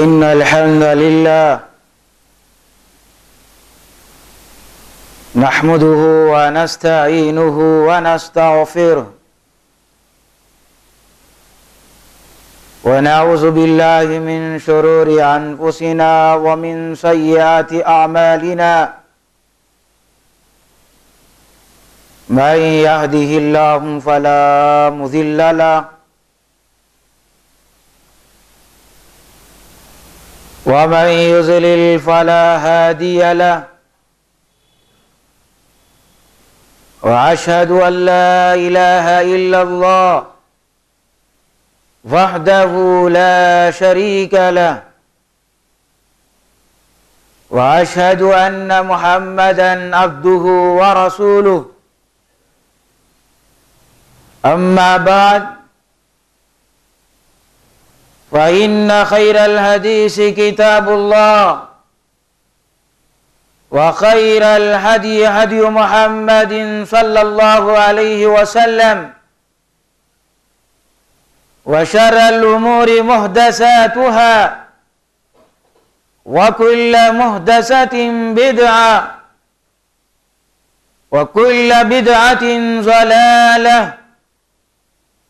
إن الحمد لله نحمده ونستعينه ونستغفره ونعوذ بالله من شرور أنفسنا ومن سيئات أعمالنا من يهده الله فلا مضل له ومن يضلل فلا هادي له وأشهد أن لا إله إلا الله وحده لا شريك له وأشهد أن محمدًا عبده ورسوله أما بعد فإن خير الحديث كتاب الله وخير الهدي هدي محمد صلى الله عليه وسلم وشر الأمور محدثاتها وكل محدثة بدعة وكل بدعة ضلالة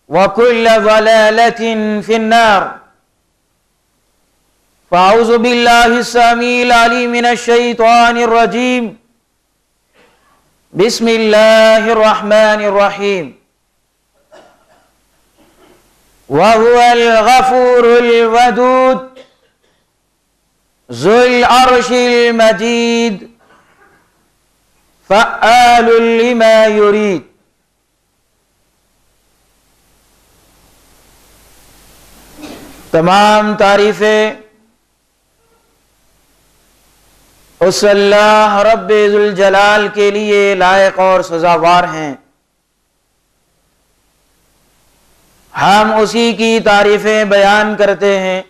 وكل ضلالة في النار فأعوذ بالله السميع العليم من الشيطان الرجيم بسم الله الرحمن الرحيم وهو الغفور الودود ذو العرش المجيد فعال لما يريد. تمام تعریفیں اس اللہ رب ذوالجلال کے لیے لائق اور سزاوار ہیں. ہم اسی کی تعریفیں بیان کرتے ہیں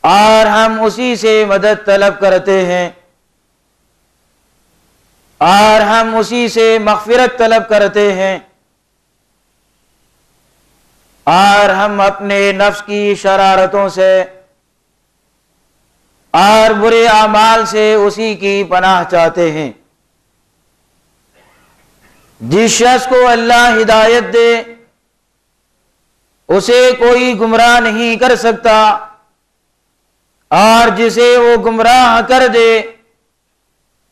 اور ہم اسی سے مدد طلب کرتے ہیں اور ہم اسی سے مغفرت طلب کرتے ہیں اور ہم اپنے نفس کی شرارتوں سے اور برے اعمال سے اسی کی پناہ چاہتے ہیں. جس شخص کو اللہ ہدایت دے اسے کوئی گمراہ نہیں کر سکتا اور جسے وہ گمراہ کر دے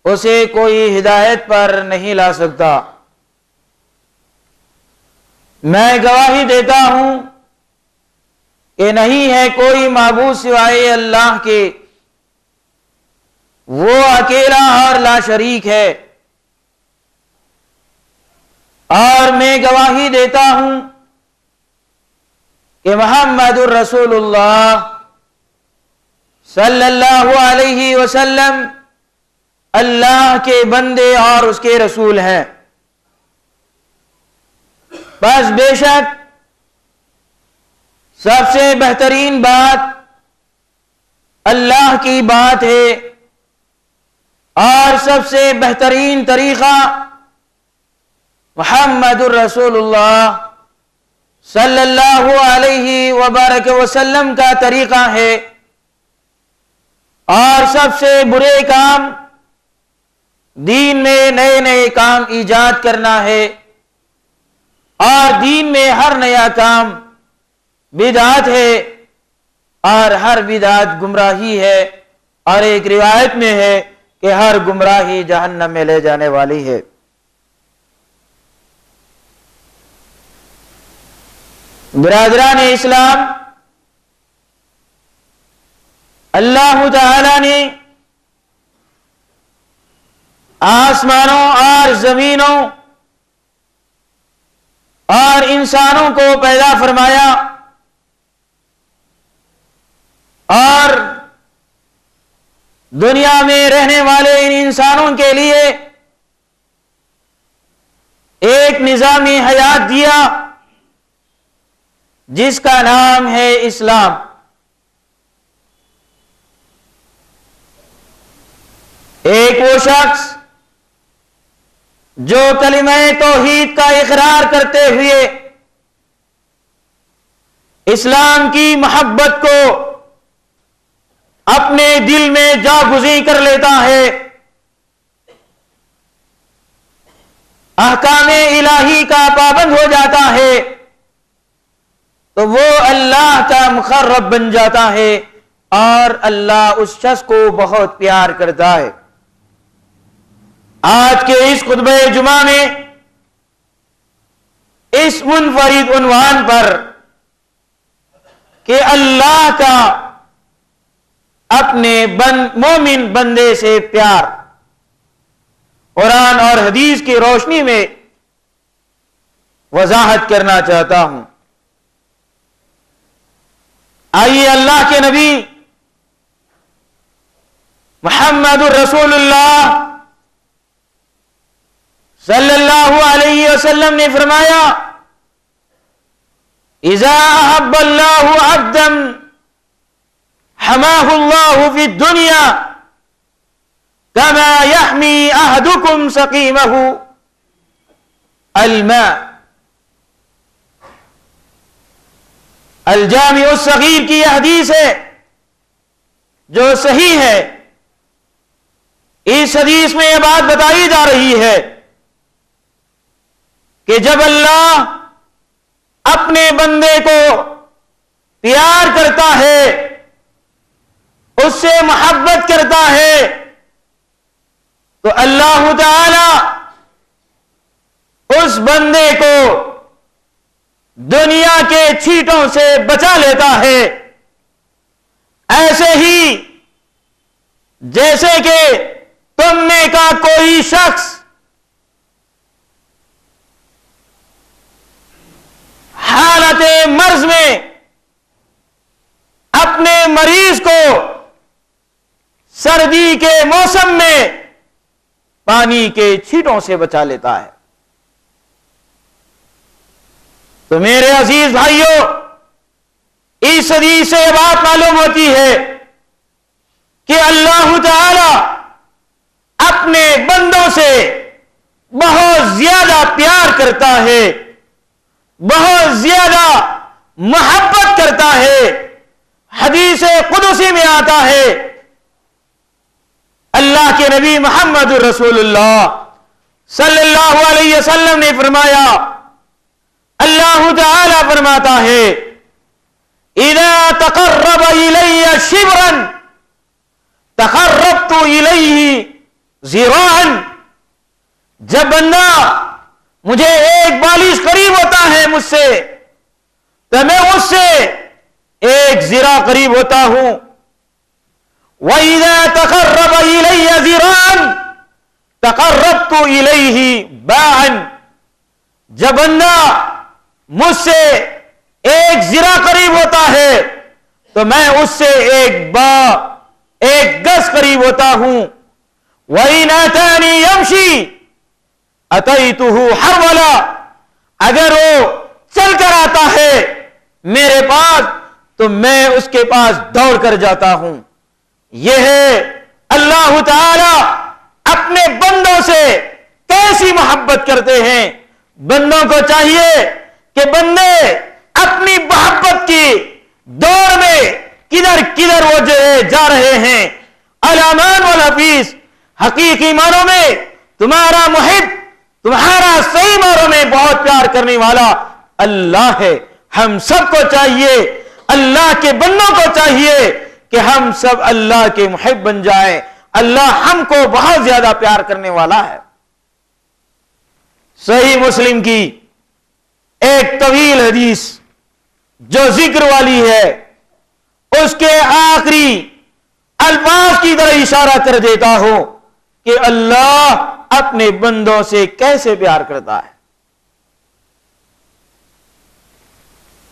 اسے کوئی ہدایت پر نہیں لا سکتا. میں گواہی دیتا ہوں کہ نہیں ہے کوئی معبود سوائے اللہ کے، وہ اکیلا اور لا شریک ہے، اور میں گواہی دیتا ہوں کہ محمد الرسول اللہ صلی اللہ علیہ وسلم اللہ کے بندے اور اس کے رسول ہیں. بس بے شک سب سے بہترین بات اللہ کی بات ہے اور سب سے بہترین طریقہ محمد الرسول اللہ صلی اللہ علیہ وبارک وسلم کا طریقہ ہے. اور سب سے برے کام دین میں نئے نئے کام ایجاد کرنا ہے اور دین میں ہر نیا کام بدعت ہے اور ہر بدعت گمراہی ہے، اور ایک روایت میں ہے کہ ہر گمراہی جہنم میں لے جانے والی ہے. برادران اسلام، اللہ تعالی نے آسمانوں اور زمینوں اور انسانوں کو پیدا فرمایا اور دنیا میں رہنے والے ان انسانوں کے لیے ایک نظام حیات دیا جس کا نام ہے اسلام. ایک وہ شخص جو کلمہ توحید کا اقرار کرتے ہوئے اسلام کی محبت کو اپنے دل میں جاگزیں کر لیتا ہے، احکام الہی کا پابند ہو جاتا ہے، تو وہ اللہ کا مقرب بن جاتا ہے اور اللہ اس شخص کو بہت پیار کرتا ہے۔ آج کے اس خطبہ جمعہ میں اس منفرد عنوان پر کہ اللہ کا اپنے مومن بندے سے پیار، قرآن اور حدیث کی روشنی میں وضاحت کرنا چاہتا ہوں۔ آئیے اللہ کے نبی محمد الرسول اللہ صلی اللہ علیہ وسلم نے فرمایا، اذا احب اللہ عبدا حماہ اللہ فی الدنیا کما یحمی احدکم سقیمہ الماء۔ الجامع الصغیر کی یہ حدیث ہے جو صحیح ہے۔ اس حدیث میں یہ بات بتائی جا رہی ہے کہ جب اللہ اپنے بندے کو پیار کرتا ہے، اس سے محبت کرتا ہے، تو اللہ تعالی اس بندے کو دنیا کے چھیٹوں سے بچا لیتا ہے، ایسے ہی جیسے کہ تم میں کا کوئی شخص حالت مرض میں اپنے مریض کو سردی کے موسم میں پانی کے چھینٹوں سے بچا لیتا ہے۔ تو میرے عزیز بھائیوں، اس حدیث سے یہ بات معلوم ہوتی ہے کہ اللہ تعالی اپنے بندوں سے بہت زیادہ پیار کرتا ہے، بہت زیادہ محبت کرتا ہے۔ حدیث قدسی میں آتا ہے، اللہ کے نبی محمد رسول اللہ صلی اللہ علیہ وسلم نے فرمایا، اللہ تعالی فرماتا ہے، اذا تقرب الی شبرا تقربت الیہ ذراعا۔ جب بندہ مجھے ایک بالش قریب ہوتا ہے مجھ سے، تو میں اس سے ایک ذراع قریب ہوتا ہوں۔ وَإِذَا تَقَرَّبَ إِلَيَّ ذِرَاعًا تَقَرَّبْتُ إِلَيْهِ بَاعًا۔ جب بندہ مجھ سے ایک ذراع قریب ہوتا ہے تو میں اس سے ایک گز قریب ہوتا ہوں۔ وَإِنْ أَتَانِي يَمْشِي أَتَيْتُهُ حَرْوَلًا۔ اگر وہ چل کر آتا ہے میرے پاس تو میں اس کے پاس دوڑ کر جاتا ہوں۔ یہ ہے اللہ تعالی اپنے بندوں سے کیسی محبت کرتے ہیں۔ بندوں کو چاہیے کہ بندے اپنی محبت کی دوڑ میں کدھر کدھر وہ جا رہے ہیں۔ الامان والحفیظ، حقیقی معنوں میں تمہارا محب، تمہارا صحیح معنوں میں بہت پیار کرنے والا اللہ ہے۔ ہم سب کو چاہیے، اللہ کے بندوں کو چاہیے کہ ہم سب اللہ کے محب بن جائیں۔ اللہ ہم کو بہت زیادہ پیار کرنے والا ہے۔ صحیح مسلم کی ایک طویل حدیث جو ذکر والی ہے، اس کے آخری الفاظ کی طرح اشارہ کر دیتا ہوں کہ اللہ اپنے بندوں سے کیسے پیار کرتا ہے۔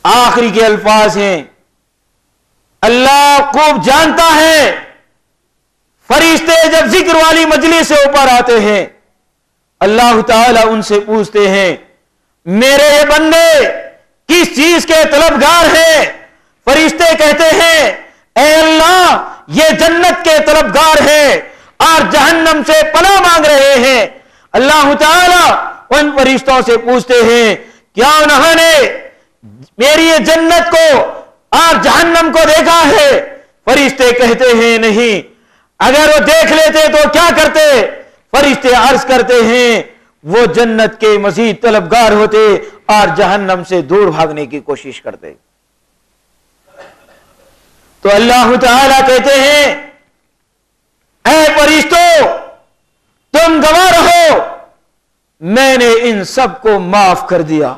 آخری کے الفاظ ہیں، اللہ خوب جانتا ہے فرشتے جب ذکر والی مجلس سے اوپر آتے ہیں، اللہ تعالیٰ ان سے پوچھتے ہیں، میرے یہ بندے کس چیز کے طلبگار ہیں؟ فرشتے کہتے ہیں، اے اللہ یہ جنت کے طلبگار ہیں اور جہنم سے پناہ مانگ رہے ہیں۔ اللہ تعالیٰ ان فرشتوں سے پوچھتے ہیں، کیا انہوں نے میری یہ جنت کو اور جہنم کو دیکھا ہے؟ فرشتے کہتے ہیں نہیں۔ اگر وہ دیکھ لیتے تو کیا کرتے؟ فرشتے عرض کرتے ہیں وہ جنت کے مزید طلبگار ہوتے اور جہنم سے دور بھاگنے کی کوشش کرتے۔ تو اللہ تعالیٰ کہتے ہیں اے فرشتوں تم گواہ رہو، میں نے ان سب کو معاف کر دیا۔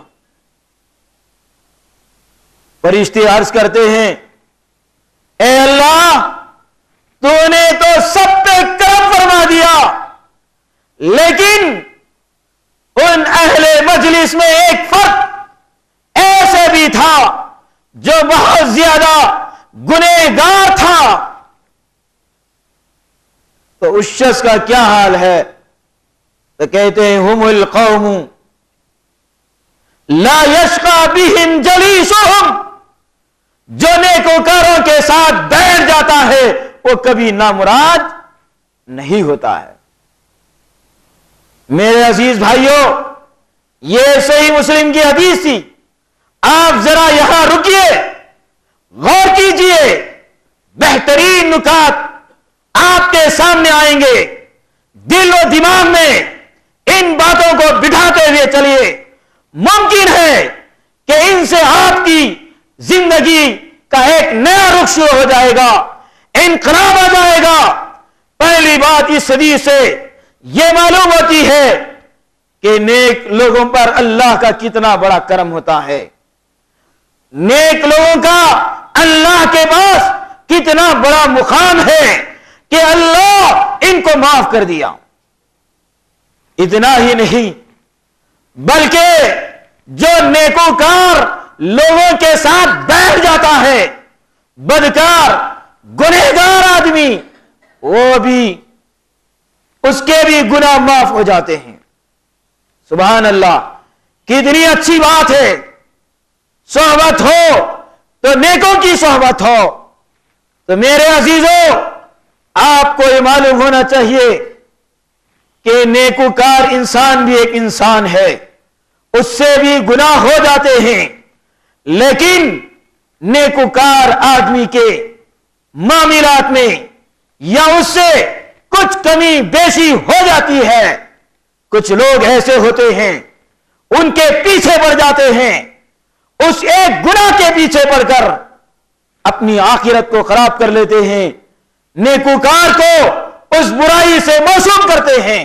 فرشتے عرض کرتے ہیں اے اللہ تو نے تو سب پہ کرم فرما دیا، لیکن ان اہل مجلس میں ایک فرد ایسے بھی تھا جو بہت زیادہ گنہگار تھا، تو اس شخص کا کیا حال ہے؟ تو کہتے ہیں ہم القوم لا یشقی بہم جلیسہم، جو نیکوکاروں کے ساتھ بیٹھ جاتا ہے وہ کبھی نامراد نہیں ہوتا ہے۔ میرے عزیز بھائیوں، یہ صحیح مسلم کی حدیث تھی، آپ ذرا یہاں رکیے، غور کیجئے، بہترین نکات آپ کے سامنے آئیں گے۔ دل و دماغ میں ان باتوں کو بٹھاتے ہوئے چلیے، ممکن ہے کہ ان سے آپ کی زندگی کا ایک نیا رخ شروع ہو جائے گا، انقلاب آ جائے گا۔ پہلی بات اس حدیث سے یہ معلوم ہوتی ہے کہ نیک لوگوں پر اللہ کا کتنا بڑا کرم ہوتا ہے، نیک لوگوں کا اللہ کے پاس کتنا بڑا مقام ہے کہ اللہ ان کو معاف کر دیا۔ اتنا ہی نہیں بلکہ جو نیکوکار لوگوں کے ساتھ بیٹھ جاتا ہے، بدکار گنہگار آدمی، وہ بھی اس کے بھی گناہ معاف ہو جاتے ہیں۔ سبحان اللہ، کتنی اچھی بات ہے۔ صحبت ہو تو نیکوں کی صحبت ہو۔ تو میرے عزیزوں، آپ کو یہ معلوم ہونا چاہیے کہ نیکوکار انسان بھی ایک انسان ہے، اس سے بھی گناہ ہو جاتے ہیں، لیکن نیکوکار آدمی کے معاملات میں یا اس سے کچھ کمی بیشی ہو جاتی ہے۔ کچھ لوگ ایسے ہوتے ہیں ان کے پیچھے پڑ جاتے ہیں، اس ایک گناہ کے پیچھے پڑ کر اپنی آخرت کو خراب کر لیتے ہیں، نیکوکار کو اس برائی سے موسوم کرتے ہیں۔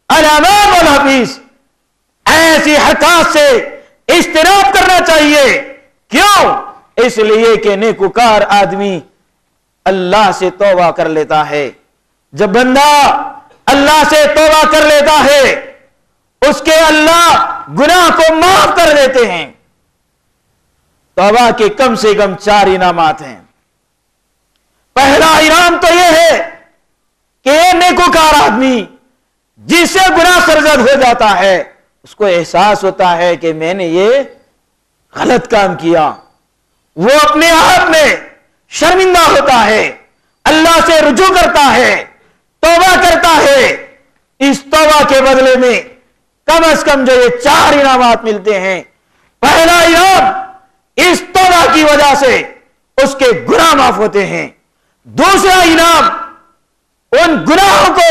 علامات والحفیظ، ایسی حرکات سے اجتناب کرنا چاہیے۔ کیوں؟ اس لیے کہ نیکوکار آدمی اللہ سے توبہ کر لیتا ہے۔ جب بندہ اللہ سے توبہ کر لیتا ہے، اس کے اللہ گناہ کو معاف کر دیتے ہیں۔ توبہ کے کم سے کم 4 انعامات ہیں۔ پہلا انعام تو یہ ہے کہ یہ نیکوکار آدمی جس سے گناہ سرزد ہو جاتا ہے، اس کو احساس ہوتا ہے کہ میں نے یہ غلط کام کیا، وہ اپنے آپ میں شرمندہ ہوتا ہے، اللہ سے رجوع کرتا ہے، توبہ کرتا ہے۔ اس توبہ کے بدلے میں کم از کم جو یہ 4 انعامات ملتے ہیں۔ پہلا انعام، اس توبہ کی وجہ سے اس کے گناہ معاف ہوتے ہیں۔ دوسرا انعام، ان گناہوں کو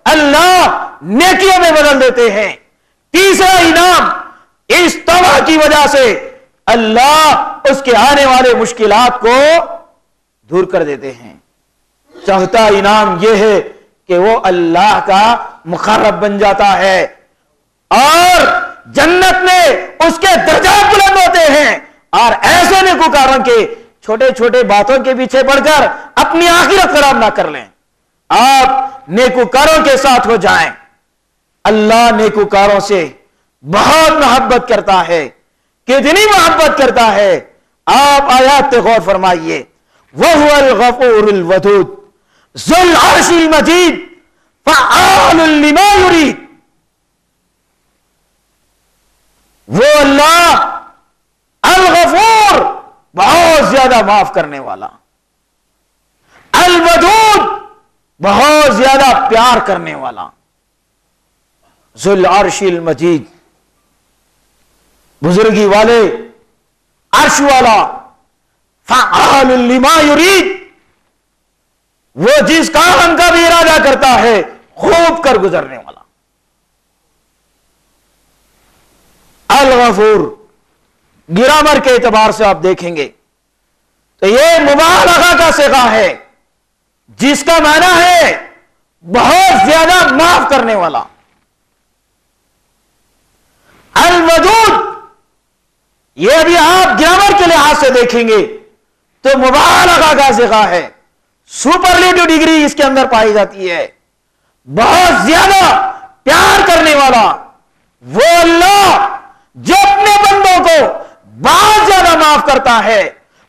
اللہ نیکیوں میں بدل دیتے ہیں۔ تیسرا انعام، اس توبہ کی وجہ سے اللہ اس کے آنے والے مشکلات کو دور کر دیتے ہیں۔ چوتھا انعام یہ ہے کہ وہ اللہ کا مقرب بن جاتا ہے اور جنت میں اس کے درجات بلند ہوتے ہیں۔ اور ایسے نیکوکاروں کے چھوٹے چھوٹے باتوں کے پیچھے پڑ کر اپنی آخرت خراب نہ کر لیں، آپ نیکوکاروں کے ساتھ ہو جائیں۔ اللہ نیکوکاروں سے بہت محبت کرتا ہے۔ کتنی محبت کرتا ہے؟ آپ آیات پہ غور فرمائیے۔ وَهُوَ الْغَفُورُ الْوَدُودُ ذُو الْعَرْشِ الْمَجِيدُ فَعَّالٌ لِمَا يُرِيدُ۔ وہ اللہ الغفور، بہت زیادہ معاف کرنے والا، الودود، بہت زیادہ پیار کرنے والا، ذو العرش المجید، بزرگی والے عرش والا، فعال لما یرید، وہ جس کام کا بھی ارادہ کرتا ہے خوب کر گزرنے والا، الغفور۔ گرامر کے اعتبار سے آپ دیکھیں گے تو یہ مبالغہ کا صیغہ ہے جس کا معنی ہے بہت زیادہ معاف کرنے والا۔ الودود، یہ بھی آپ گرامر کے لحاظ سے دیکھیں گے تو مبالغہ کا صیغہ ہے، سپرلیٹو ڈگری اس کے اندر پائی جاتی ہے، بہت زیادہ پیار کرنے والا۔ وہ اللہ جو اپنے بندوں کو بہت زیادہ معاف کرتا ہے،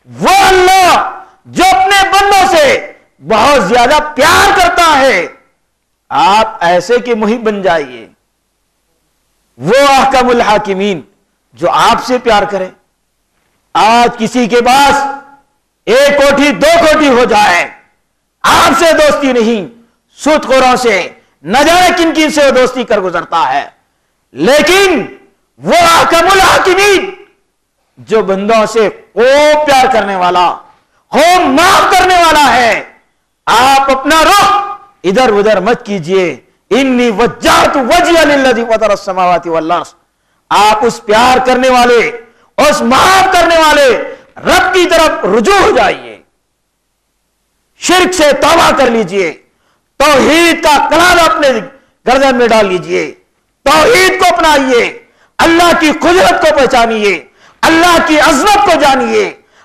وہ اللہ جو اپنے بندوں سے بہت زیادہ پیار کرتا ہے، آپ ایسے کے محب بن جائیے۔ وہ احکم الحاکمین جو آپ سے پیار کرے۔ آج کسی کے پاس ایک کوٹھی دو کوٹھی ہو جائے، آپ سے دوستی نہیں، سود خوروں سے نہ جانے کن کن سے وہ دوستی کر گزرتا ہے، لیکن وہ احکم الحاکمین جو بندوں سے خوب پیار کرنے والا، خوب معاف کرنے والا ہے۔ آپ اپنا رخ ادھر ادھر مت کیجئے۔ انی وجہت وجہی للذی فطر السماوات والارض، آپ اس پیار کرنے والے، اس معاف کرنے والے رب کی طرف رجوع ہو جائیے، شرک سے توبہ کر لیجئے، توحید کا کلام اپنے گردن میں ڈال لیجئے، توحید کو اپنائیے، اللہ کی قدرت کو پہچانیے، اللہ کی عظمت کو جانیے،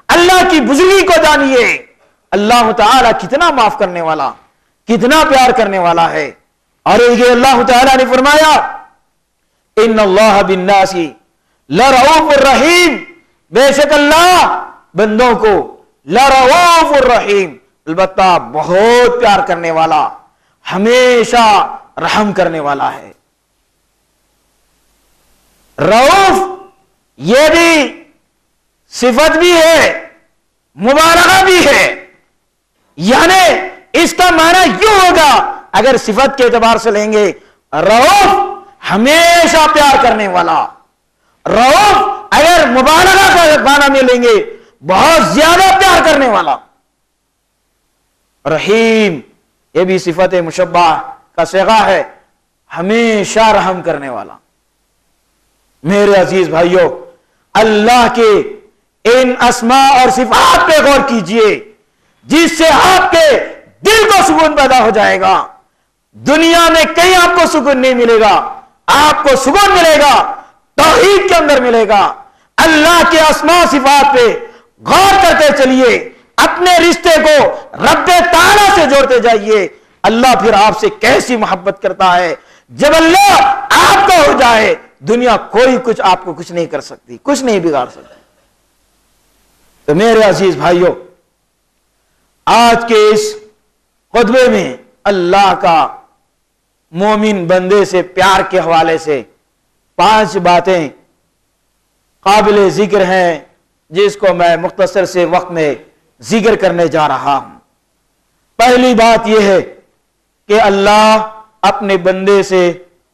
اللہ کی بزرگی کو جانیے۔ اللہ تعالیٰ کتنا معاف کرنے والا، کتنا پیار کرنے والا ہے۔ اور یہ اللہ تعالیٰ نے فرمایا ان اللہ بالناس لرؤوف الرحیم، بے شک اللہ بندوں کو لرؤوف الرحیم، البتہ بہت پیار کرنے والا، ہمیشہ رحم کرنے والا ہے۔ رؤوف یہ بھی صفت بھی ہے، مبالغہ بھی ہے، یعنی اس کا معنی یوں ہوگا اگر صفت کے اعتبار سے لیں گے، رؤوف ہمیشہ پیار کرنے والا۔ رؤوف اگر مبالغہ کا معنی میں لیں گے، بہت زیادہ پیار کرنے والا۔ رحیم یہ بھی صفت مشبہ کا صیغہ ہے، ہمیشہ رحم کرنے والا۔ میرے عزیز بھائیوں، اللہ کے ان اسماء اور صفات پہ غور کیجئے، جس سے آپ کے دل کو سکون پیدا ہو جائے گا۔ دنیا میں کہیں آپ کو سکون نہیں ملے گا، آپ کو سکون ملے گا توحید کے اندر ملے گا۔ اللہ کے اسماء صفات پہ غور کرتے چلیے، اپنے رشتے کو رب تعالیٰ سے جوڑتے جائیے۔ اللہ پھر آپ سے کیسی محبت کرتا ہے۔ جب اللہ آپ کا ہو جائے، دنیا کوئی کچھ آپ کو کچھ نہیں کر سکتی، کچھ نہیں بگاڑ سکتی۔ تو میرے عزیز بھائیوں، آج کے اس خطبے میں اللہ کا مومن بندے سے پیار کے حوالے سے 5 باتیں قابل ذکر ہیں، جس کو میں مختصر سے وقت میں ذکر کرنے جا رہا ہوں۔ پہلی بات یہ ہے کہ اللہ اپنے بندے سے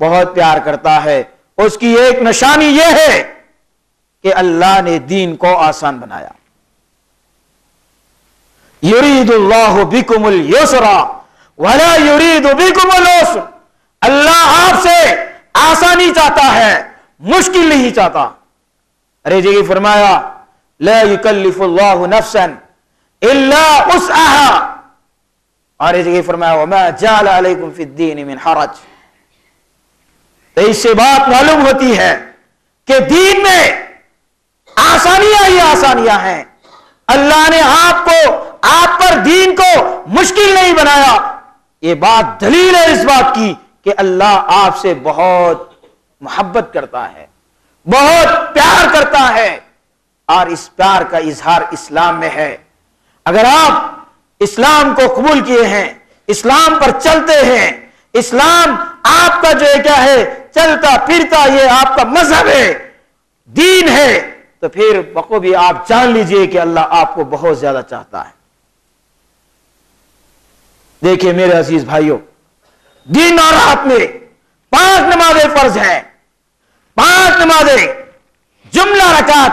بہت پیار کرتا ہے۔ اس کی ایک نشانی یہ ہے کہ اللہ نے دین کو آسان بنایا۔ یرید اللہ بکم الیسر ولا یرید بکم العسر، اللہ آپ سے آسانی چاہتا ہے، مشکل نہیں چاہتا۔ ارے جی فرمایا لا یکلف اللہ نفسا الا وسعها، اور اس جگہ فرمایا وما جعل علیکم فی الدین من حرج۔ تو اس سے بات معلوم ہوتی ہے کہ دین میں آسانیاں ہی آسانیاں ہیں۔ اللہ نے آپ پر دین کو مشکل نہیں بنایا۔ یہ بات دلیل ہے اس بات کی کہ اللہ آپ سے بہت محبت کرتا ہے، بہت پیار کرتا ہے، اور اس پیار کا اظہار اسلام میں ہے۔ اگر آپ اسلام کو قبول کیے ہیں، اسلام پر چلتے ہیں، اسلام آپ کا جو ہے کیا ہے، چلتا پھرتا یہ آپ کا مذہب ہے، دین ہے، تو پھر بخوبی آپ جان لیجئے کہ اللہ آپ کو بہت زیادہ چاہتا ہے۔ دیکھیے میرے عزیز بھائیوں، دن اور رات میں 5 نمازیں فرض ہیں، 5 نمازیں، جملہ رکعت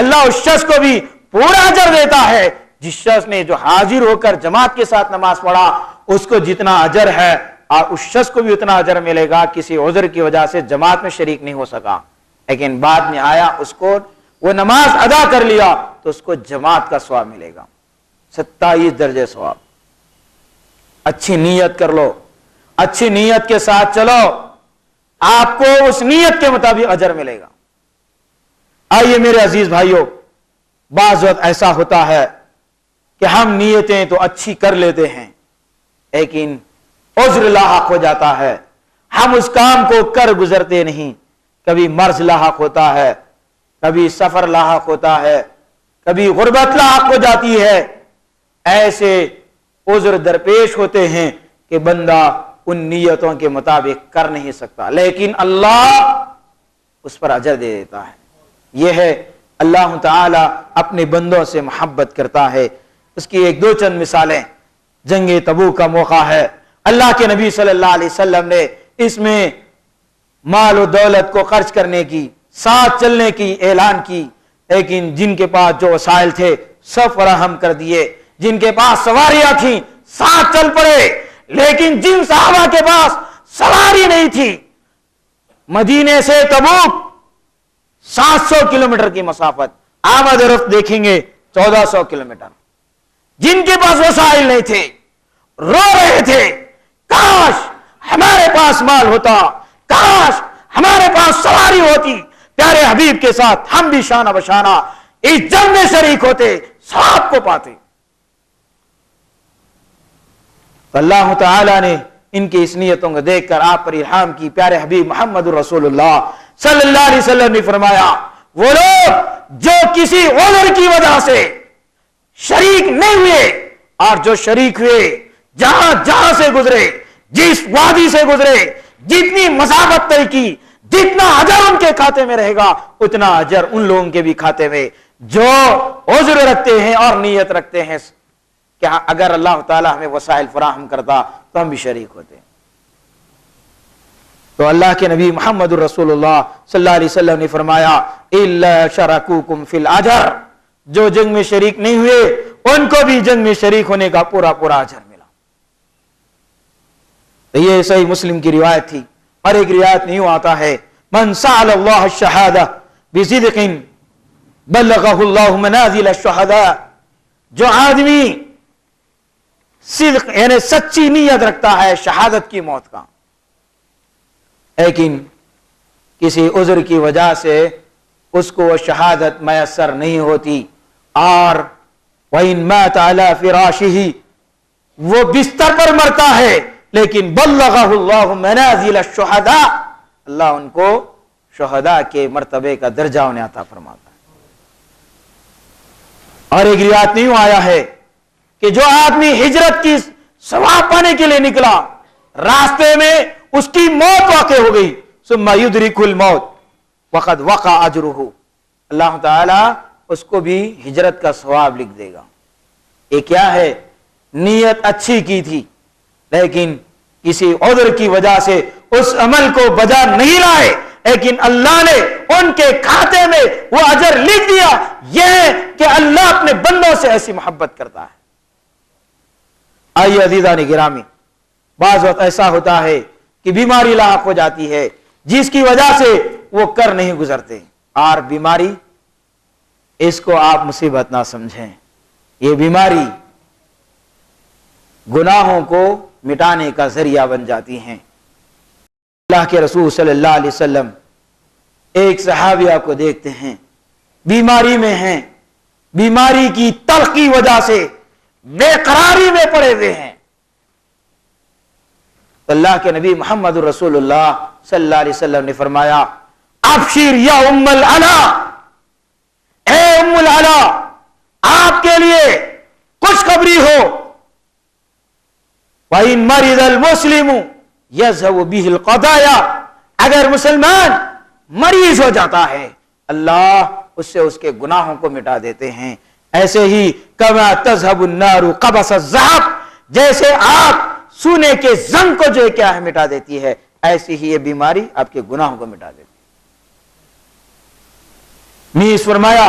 اللہ اس شخص کو بھی پورا اجر دیتا ہے جس شخص نے جو حاضر ہو کر جماعت کے ساتھ نماز پڑھا اس کو جتنا اجر ہے اور اس شخص کو بھی اتنا اجر ملے گا کسی عذر کی وجہ سے جماعت میں شریک نہیں ہو سکا لیکن بعد میں آیا اس کو وہ نماز ادا کر لیا تو اس کو جماعت کا ثواب ملے گا 27 درجے ثواب. اچھی نیت کر لو, اچھی نیت کے ساتھ چلو, آپ کو اس نیت کے مطابق اجر ملے گا. آئیے میرے عزیز بھائیوں, بعض وقت ایسا ہوتا ہے کہ ہم نیتیں تو اچھی کر لیتے ہیں لیکن عذر لاحق ہو جاتا ہے, ہم اس کام کو کر گزرتے نہیں. کبھی مرض لاحق ہوتا ہے, کبھی سفر لاحق ہوتا ہے, کبھی غربت لاحق ہو جاتی ہے. ایسے عذر درپیش ہوتے ہیں کہ بندہ ان نیتوں کے مطابق کر نہیں سکتا لیکن اللہ اس پر اجر دے دیتا ہے. یہ ہے اللہ تعالی اپنے بندوں سے محبت کرتا ہے. اس کی ایک دو چند مثالیں. جنگ تبوک کا موقع ہے, اللہ کے نبی صلی اللہ علیہ وسلم نے اس میں مال و دولت کو خرچ کرنے کی, ساتھ چلنے کی اعلان کی, لیکن جن کے پاس جو وسائل تھے سب فراہم کر دیے. جن کے پاس سواریاں تھیں ساتھ چل پڑے, لیکن جن صحابہ کے پاس سواری نہیں تھی, مدینے سے تبوک 700 کلومیٹر کی مسافت, آمد و رفت دیکھیں گے 1400 کلومیٹر. جن کے پاس وسائل نہیں تھے رو رہے تھے, کاش ہمارے پاس مال ہوتا, کاش ہمارے پاس سواری ہوتی, پیارے حبیب کے ساتھ ہم بھی شانہ بشانہ اس جنگ میں شریک ہوتے, ثواب کو پاتے. تو اللہ تعالیٰ نے ان کی اس نیتوں کو دیکھ کر آپ پر الہام کی. پیارے حبیب محمد رسول اللہ صلی اللہ علیہ وسلم نے فرمایا, وہ لوگ جو کسی عذر کی وجہ سے شریک نہیں ہوئے اور جو شریک ہوئے, جہاں جہاں سے گزرے, جس وادی سے گزرے, جتنی مسافت طے کی, جتنا اجر ان کے کھاتے میں رہے گا اتنا اجر ان لوگوں کے بھی کھاتے میں جو عذر رکھتے ہیں اور نیت رکھتے ہیں کہ اگر اللہ تعالی ہمیں وسائل فراہم کرتا تو ہم بھی شریک ہوتے. تو اللہ کے نبی محمد رسول اللہ صلی اللہ علیہ وسلم نے فرمایا, الا شرکوکم فی الاجر, جو جنگ میں شریک نہیں ہوئے ان کو بھی جنگ میں شریک ہونے کا پورا پورا اجر ملا. تو یہ صحیح مسلم کی روایت تھی. اور ایک روایت نہیں آتا ہے, من سأل اللہ الشہادہ بصدق بلغہ اللہ منازل الشہداء, جو آدمی صدق یعنی سچی نیت رکھتا ہے شہادت کی موت کا, لیکن کسی عذر کی وجہ سے اس کو وہ شہادت میسر نہیں ہوتی, اور وَإِن مَاتَ عَلَى فِرَاشِهِ, وہ بستر پر مرتا ہے لیکن بلغہ اللہ منازل الشہداء, اللہ ان کو شہداء کے مرتبے کا درجہ انہیں عطا فرماتا ہے. اور ایک روایت نہیں آیا ہے کہ جو آدمی ہجرت کی ثواب پانے کے لیے نکلا, راستے میں اس کی موت واقع ہو گئی, ثم یدرک الموت وقد وقع اجرہ, اللہ تعالی اس کو بھی ہجرت کا ثواب لکھ دے گا. یہ کیا ہے, نیت اچھی کی تھی لیکن کسی عذر کی وجہ سے اس عمل کو بجا نہیں لائے, لیکن اللہ نے ان کے کھاتے میں وہ اجر لکھ دیا. یہ کہ اللہ اپنے بندوں سے ایسی محبت کرتا ہے. آئیے عزیزان گرامی, بعض وقت ایسا ہوتا ہے کہ بیماری لاحق ہو جاتی ہے جس کی وجہ سے وہ کر نہیں گزرتے, اور بیماری اس کو آپ مصیبت نہ سمجھیں, یہ بیماری گناہوں کو مٹانے کا ذریعہ بن جاتی ہیں. اللہ کے رسول صلی اللہ علیہ وسلم ایک صحابیہ کو دیکھتے ہیں بیماری میں ہیں, بیماری کی تلخ کی وجہ سے بے قراری میں پڑے ہوئے ہیں. تو اللہ کے نبی محمد رسول اللہ صلی اللہ علیہ وسلم نے فرمایا, ابشر یا ام العلا, اے ام العلا آپ کے لیے خوشخبری ہو, وَإِن مَرِضَ الْمُسْلِمُ يَذْهَبُ بِهِ الْقَضَايَا, اگر مسلمان مریض ہو جاتا ہے اللہ اس سے اس کے گناہوں کو مٹا دیتے ہیں. ایسے ہی كَمَا تَذْهَبُ النَّارُ قَبَسَ الذَّهَبِ, جیسے آگ سونے کے زنگ کو جو کیا ہے مٹا دیتی ہے, ایسی ہی یہ بیماری آپ کے گناہوں کو مٹا دیتی ہے. نیز فرمایا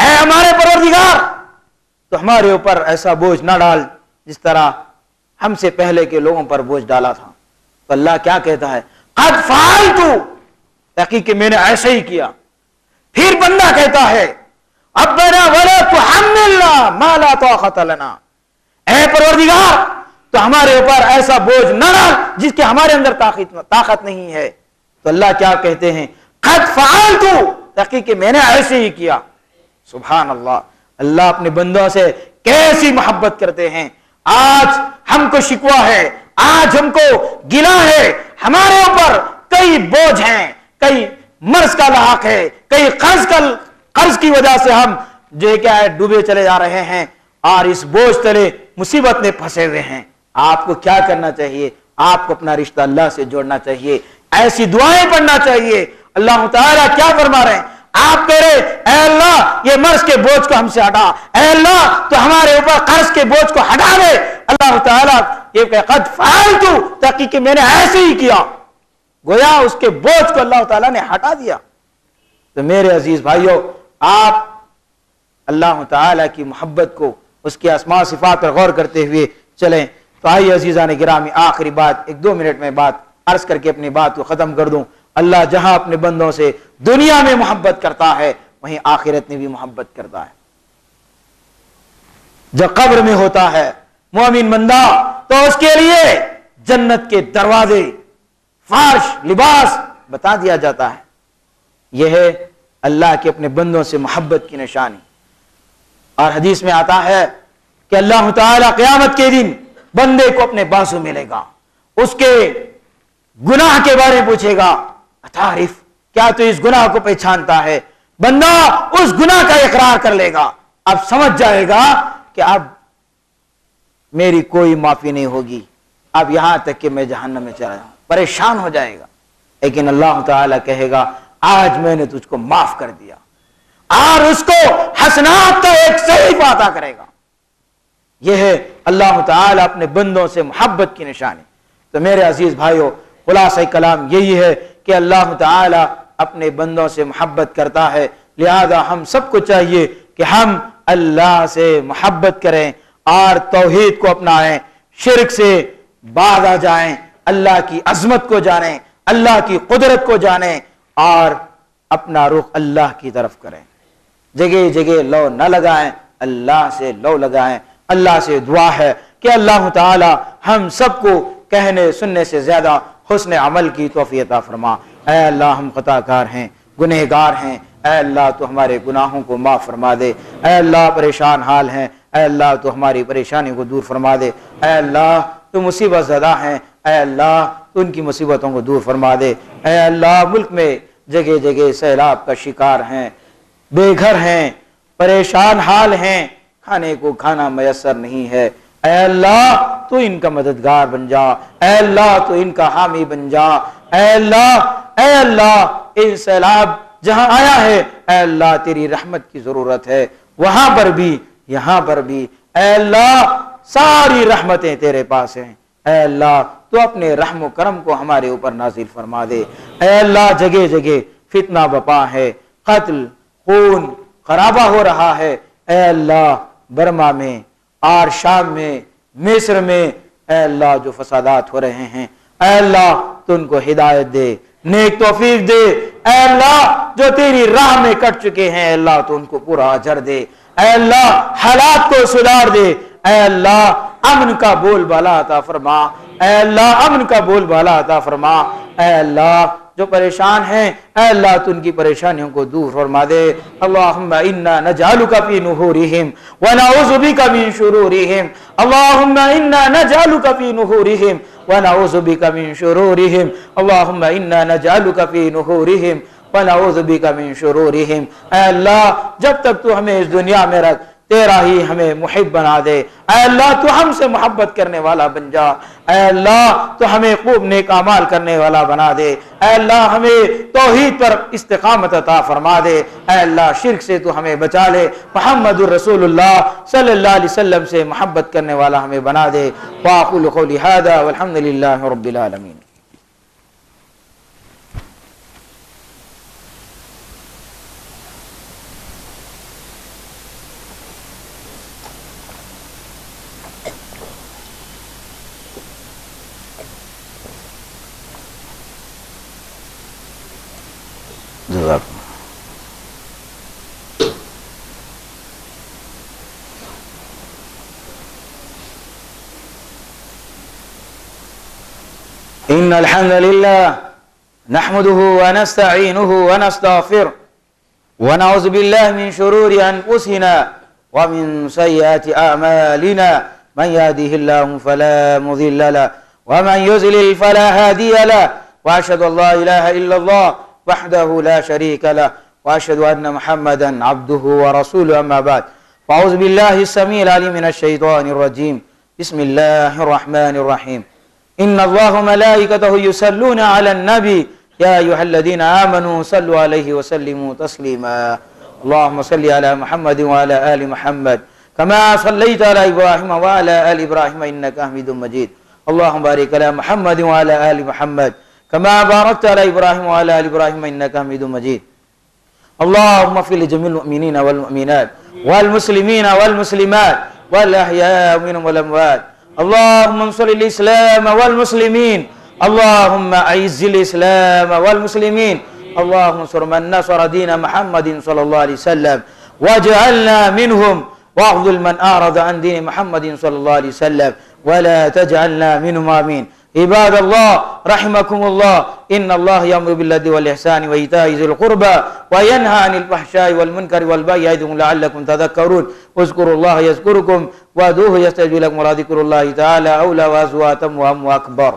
اے ہمارے پروردگار تو ہمارے اوپر ایسا بوجھ نہ ڈال جس طرح ہم سے پہلے کے لوگوں پر بوجھ ڈالا تھا. تو اللہ کیا کہتا ہے؟ قد فعلت، تحقیق کہ میں نے ایسے ہی کیا. پھر بندہ کہتا ہے ربنا ولا تحملنا ما لا طاقت لنا، اے پروردگار تو ہمارے اوپر ایسا بوجھ نہ ڈال جس کے ہمارے اندر طاقت نہیں ہے. تو اللہ کیا کہتے ہیں؟ قد فعلت، تحقیق کہ میں نے ایسے ہی کیا. سبحان اللہ، اللہ اپنے بندوں سے کیسی محبت کرتے ہیں. آج ہم کو شکوہ ہے، آج ہم کو گلہ ہے، ہمارے اوپر کئی بوجھ ہیں، کئی مرض کا لاحق ہے، کئی قرض کی وجہ سے ہم جو کیا ہے ڈوبے چلے جا رہے ہیں اور اس بوجھ تلے مصیبت میں پھنسے ہوئے ہیں. آپ کو کیا کرنا چاہیے؟ آپ کو اپنا رشتہ اللہ سے جوڑنا چاہیے، ایسی دعائیں پڑھنا چاہیے. اللہ تعالیٰ کیا فرما رہے ہیں؟ آپ کہہ رہے اے اللہ یہ مرض کے بوجھ کو ہم سے ہٹا، اے اللہ تو ہمارے اوپر قرض کے بوجھ کو ہٹا دے. اللہ تعالیٰ یہ کہ قد فعلت، تحقیق میں نے ایسے ہی کیا. گویا اس کے بوجھ کو اللہ تعالیٰ نے ہٹا دیا. تو میرے عزیز بھائیوں، آپ اللہ تعالیٰ کی محبت کو، اس کے اسماء صفات پر غور کرتے ہوئے چلیں. تو آئیے عزیزان گرامی، آخری بات 1-2 منٹ میں بات عرض کر کے اپنی بات کو ختم کر دوں. اللہ جہاں اپنے بندوں سے دنیا میں محبت کرتا ہے وہیں آخرت میں بھی محبت کرتا ہے. جب قبر میں ہوتا ہے مومن بندہ تو اس کے لیے جنت کے دروازے، فرش، لباس بتا دیا جاتا ہے. یہ ہے اللہ کے اپنے بندوں سے محبت کی نشانی. اور حدیث میں آتا ہے کہ اللہ تعالیٰ قیامت کے دن بندے کو اپنے بازو میں لے گا، اس کے گناہ کے بارے میں پوچھے گا، اتعرف، کیا تو اس گناہ کو پہچانتا ہے؟ بندہ اس گناہ کا اقرار کر لے گا، اب سمجھ جائے گا کہ اب میری کوئی معافی نہیں ہوگی، اب یہاں تک کہ میں جہنم میں چلا جاؤں. پریشان ہو جائے گا. لیکن اللہ تعالیٰ کہے گا آج میں نے تجھ کو معاف کر دیا، اور اس کو حسنات کا ایک صحیفہ عطا کرے گا. یہ ہے اللہ تعالیٰ اپنے بندوں سے محبت کی نشانی. تو میرے عزیز بھائیوں، خلاصہ کلام یہی ہے کہ اللہ تعالیٰ اپنے بندوں سے محبت کرتا ہے. لہذا ہم سب کو چاہیے کہ ہم اللہ سے محبت کریں اور توحید کو اپنائیں، شرک سے باز آ جائیں، اللہ کی عظمت کو جانیں، اللہ کی قدرت کو جانیں اور اپنا رخ اللہ کی طرف کریں. جگہ جگہ لو نہ لگائیں، اللہ سے لو لگائیں. اللہ سے دعا ہے کہ اللہ تعالی ہم سب کو کہنے سننے سے زیادہ حسن عمل کی توفیق عطا فرما. اے اللہ ہم خطا کار ہیں، گنہگار ہیں، اے اللہ تو ہمارے گناہوں کو معاف فرما دے. اے اللہ پریشان حال ہیں، اے اللہ تو ہماری پریشانی کو دور فرما دے. اے اللہ تو مصیبت زدہ ہیں، اے اللہ تو ان کی مصیبتوں کو دور فرما دے. اے اللہ ملک میں جگہ جگہ سیلاب کا شکار ہیں، بے گھر ہیں، پریشان حال ہیں، کھانے کو کھانا میسر نہیں ہے. اے اللہ تو ان کا مددگار بن جا. اے اللہ تو ان کا حامی بن جا. اے اللہ ان سیلاب جہاں آیا ہے، اے اللہ تیری رحمت کی ضرورت ہے، وہاں پر بھی یہاں پر بھی. اے اللہ ساری رحمتیں تیرے پاس ہیں. اے اللہ تو اپنے رحم و کرم کو ہمارے اوپر نازل فرما دے. اے اللہ جگہ جگہ فتنہ بپا ہے، قتل، خون خرابہ ہو رہا ہے. اے اللہ برما میں اور شام میں، مصر میں، اے اللہ جو فسادات ہو رہے ہیں، اے اللہ تو ان کو ہدایت دے، نیک توفیق دے. اے اللہ جو تیری راہ میں کٹ چکے ہیں، اے اللہ تو ان کو پورا اجر دے. اے اللہ حالات کو سدھار دے. اے اللہ امن کا بول بالا عطا فرما. اے اللہ امن کا بول بالا عطا فرما. اے اللہ جو پریشان ہیں، اے اللہ تو ان کی پریشانیوں کو دور فرما دے. اللہم انا نجعلک فی نحورہم ونعوذ بک من شرورہم. اللہم انا نجعلک فی نحورہم ونعوذ بک من شرورہم. اللہم انا نجعلک فی نحورہم ونعوذ بک من شرورہم. اے اللہ جب تک تو ہمیں اس دنیا میں رکھ، تیرا ہی ہمیں محب بنا دے. اے اللہ تو ہم سے محبت کرنے والا بن جا. اے اللہ تو ہمیں خوب نیک اعمال کرنے والا بنا دے. اے اللہ ہمیں توحید پر استقامت عطا فرما دے. اے اللہ شرک سے تو ہمیں بچا لے. محمد الرسول اللہ صلی اللہ علیہ وسلم سے محبت کرنے والا ہمیں بنا دے. واقول قولی ھذا والحمد للہ رب العالمین. جزاکم إن الحمد لله نحمده ونستعينه ونستغفره ونعوذ بالله من شرور أنفسنا ومن سيئات أعمالنا من يهده الله فلا مضل له ومن يضلل فلا هادي له وأشهد أن لا إله إلا الله وحده لا شريك له وأشهد أن محمدا عبده ورسوله أما بعد فأعوذ بالله السميع العليم من الشيطان الرجيم بسم الله الرحمن الرحيم إن الله وملائكته يصلون على النبي يا أيها الذين آمنوا صلوا عليه وسلموا تسليما اللهم صل على محمد وعلى آل محمد كما صليت على إبراهيم وعلى آل إبراهيم إنك حميد مجيد اللهم بارك على محمد وعلى آل محمد كما باركت على إبراهيم وعلى آل إبراهيم إنك حميد مجيد اللهم اغفر لجميع المؤمنين والمؤمنات والمسلمين والمسلمات والأحياء منهم والأموات اللهم انصر الإسلام والمسلمين اللهم أعز الإسلام والمسلمين اللهم انصر من نصر دين محمد صلى الله عليه وسلم واجعلنا منهم واخذل من أعرض عن دين محمد صلى الله عليه وسلم ولا تجعلنا منهم آمين عباد الله رحمكم الله إن الله يأمر بالعدل والإحسان وإيتاء ذي القربى وينهى عن الفحشاء والمنكر والبغي يعظكم لعلكم تذكرون واذكروا الله يذكركم وادعوه يستجب لكم ولذكر الله تعالى أولى وأزواتا وأم أكبر